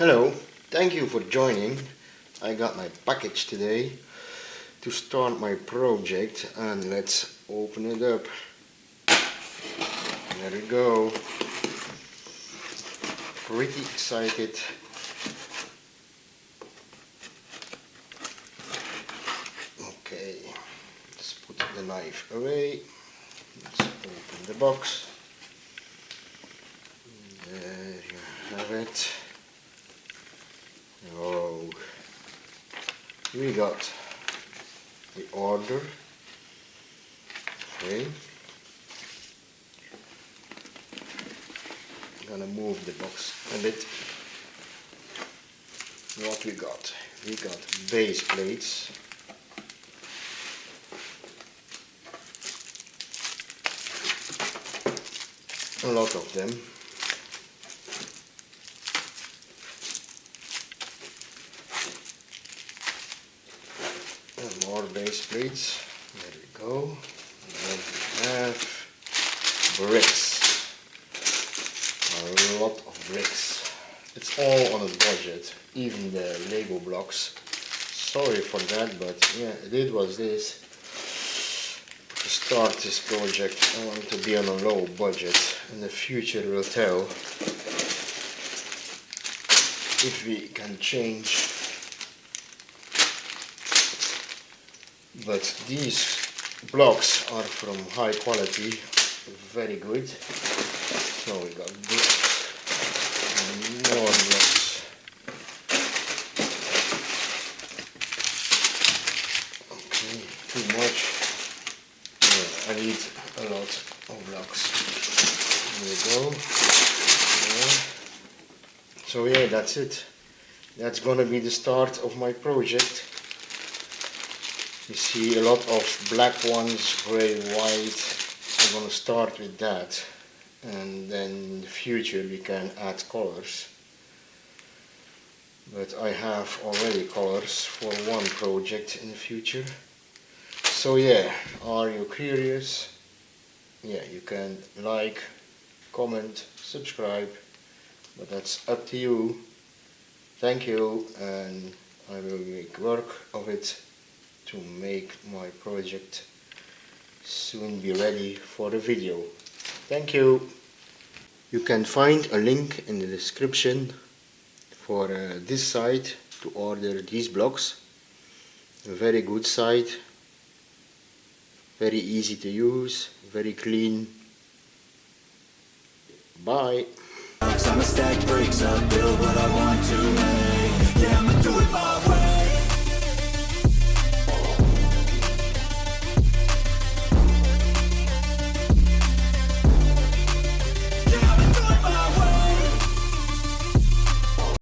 Hello, thank you for joining. I got my package today to start my project, and let's open it up. There we go. Pretty excited. Okay, let's put the knife away. Let's open the box. There you have it. Oh, we got the order. Okay, I'm gonna move the box a bit. What we got? We got base plates. A lot of them. And more base plates. There we go. And then we have bricks. A lot of bricks. It's all on a budget. Even the Lego blocks. Sorry for that, but yeah, it was this. To start this project, I want to be on a low budget. In the future will tell if we can change. But these blocks are from high quality, very good. So we got blocks and more blocks. Okay, too much. Yeah, I need a lot of blocks. There we go. Yeah. So yeah, that's it. That's gonna be the start of my project. You see a lot of black ones, grey, white. I'm gonna start with that, and then in the future we can add colors. But I have already colors for one project in the future. So yeah, are you curious? Yeah, you can like, comment, subscribe, but that's up to you. Thank you, and I will make work of it to make my project soon be ready for the video. Thank you. You can find a link in the description for this site to order these blocks. A very good site, very easy to use, very clean. Bye. I'ma stack bricks up, build what I want to.